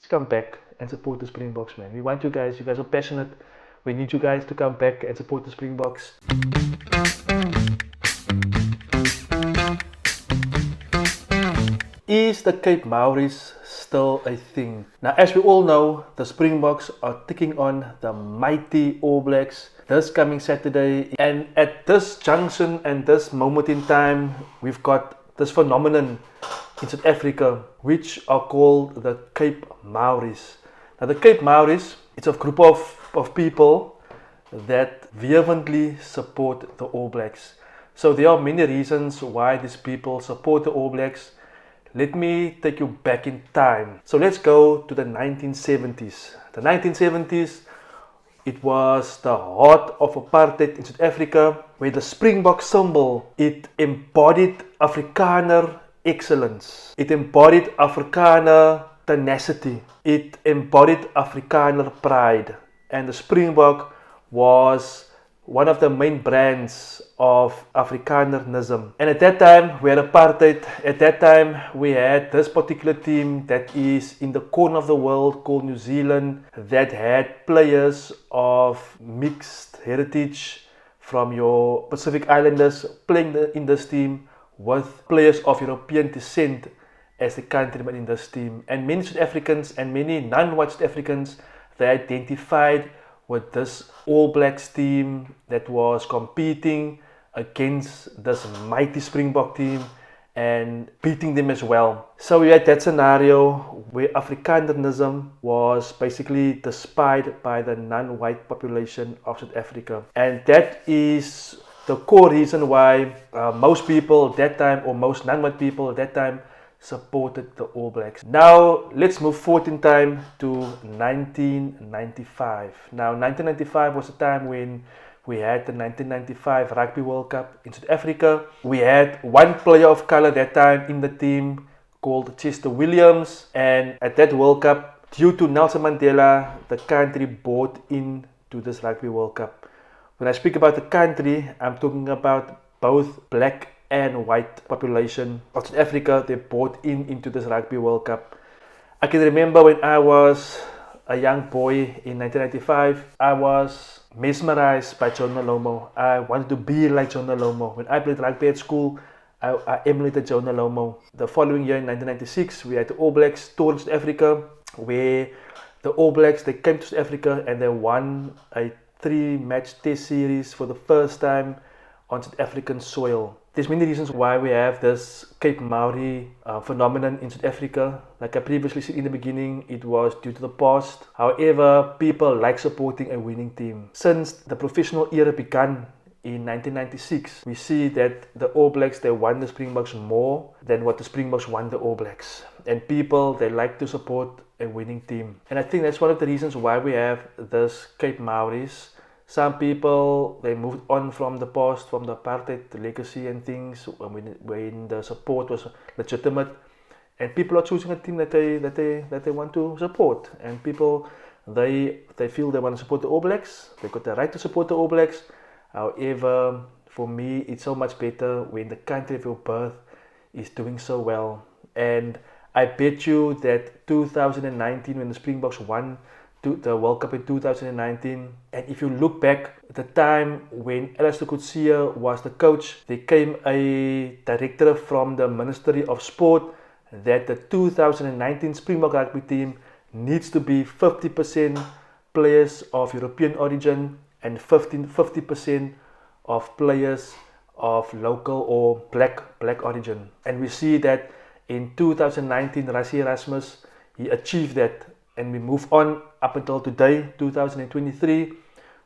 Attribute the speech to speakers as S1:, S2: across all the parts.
S1: come back and support the Springboks, man. We want you guys. You guys are passionate. We need you guys to come back and support the Springboks. Is the Cape Maoris still a thing? Now, as we all know, the Springboks are taking on the mighty All Blacks this coming Saturday. And at this junction and this moment in time, we've got this phenomenon in South Africa, which are called the Cape Maoris. Now, the Cape Maoris, it's a group of people that vehemently support the All Blacks. So there are many reasons why these people support the All Blacks. Let me take you back in time. So let's go to the 1970s. The 1970s, it was the heart of apartheid in South Africa, where the Springbok symbol, it embodied Afrikaner excellence. It embodied Afrikaner tenacity. It embodied Afrikaner pride. And the Springbok was one of the main brands of Afrikanerism. And at that time, we had apartheid. At that time, we had this particular team that is in the corner of the world called New Zealand, that had players of mixed heritage from your Pacific Islanders playing in this team, with players of European descent as the countrymen in this team. And many South Africans and many non-white South Africans, they identified with this All Blacks team that was competing against this mighty Springbok team and beating them as well. So we had that scenario where Afrikanerism was basically despised by the non-white population of South Africa. And that is the core reason why most people at that time, or most non-white people at that time, supported the All Blacks. Now let's move forward in time to 1995. Now 1995 was the time when we had the 1995 Rugby World Cup in South Africa. We had one player of color that time in the team called Chester Williams, and at that World Cup, due to Nelson Mandela, the country bought into this Rugby World Cup. When I speak about the country, I'm talking about both black and white population of South Africa. They bought into this Rugby World Cup. I can remember when I was a young boy in 1995, I was mesmerized by Jonah Lomo. I wanted to be like Jonah Lomo. When I played rugby at school, I emulated Jonah Lomo. The following year in 1996, we had the All Blacks tour in South Africa, where the All Blacks, they came to South Africa and they won a 3-match test series for the first time on South African soil. There's many reasons why we have this Cape Maori phenomenon in South Africa. Like I previously said in the beginning, it was due to the past. However, people like supporting a winning team. Since the professional era began in 1996, we see that the All Blacks, they won the Springboks more than what the Springboks won the All Blacks. And people, they like to support a winning team. And I think that's one of the reasons why we have this Cape Maoris. Some people, they moved on from the past, from the apartheid legacy and things, when the support was legitimate, and people are choosing a team that they want to support. And people, they feel they want to support the All Blacks. They got the right to support the All Blacks. However, for me, it's so much better when the country of your birth is doing so well. And I bet you that 2019, when the Springboks won the World Cup in 2019, and if you look back at the time when Alistair Coetzee was the coach, there came a directive from the Ministry of Sport that the 2019 Springbok rugby team needs to be 50% players of European origin and 50% of players of local or black origin. And we see that in 2019, Rassie Erasmus, he achieved that. And we move on up until today, 2023,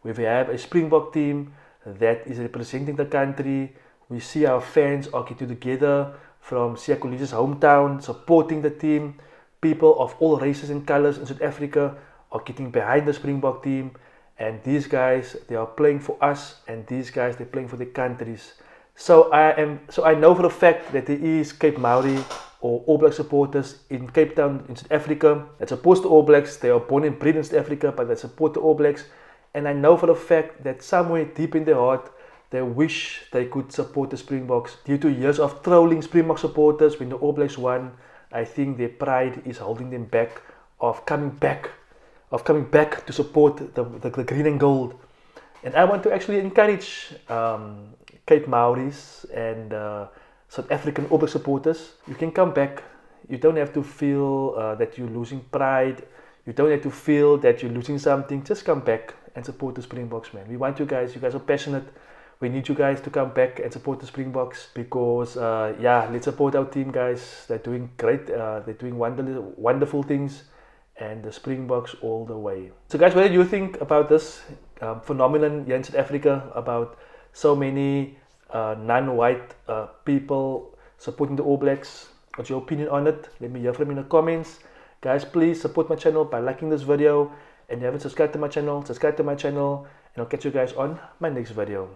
S1: where we have a Springbok team that is representing the country. We see our fans are getting together from Siya Kolisi's hometown, supporting the team. People of all races and colors in South Africa are getting behind the Springbok team. And these guys, they are playing for us, and these guys, they're playing for their countries. So I know for a fact that there is Cape Maori or All Black supporters in Cape Town in South Africa that support the All Blacks. They are born and bred in South Africa, but they support the All Blacks. And I know for a fact that somewhere deep in their heart, they wish they could support the Springboks. Due to years of trolling Springbok supporters when the All Blacks won, I think their pride is holding them back of coming back to support the green and gold. And I want to actually encourage Cape Maoris and South African All Black supporters. You can come back. You don't have to feel that you're losing pride. You don't have to feel that you're losing something. Just come back and support the Springboks, man. We want you guys. You guys are passionate. We need you guys to come back and support the Springboks because, let's support our team, guys. They're doing great. They're doing wonderful things. And the Springboks all the way. So guys, what do you think about this phenomenon here in South Africa, about so many non-white people supporting the All Blacks? What's your opinion on it? Let me hear from you in the comments. Guys, please support my channel by liking this video. And if you haven't subscribed to my channel, subscribe to my channel. And I'll catch you guys on my next video.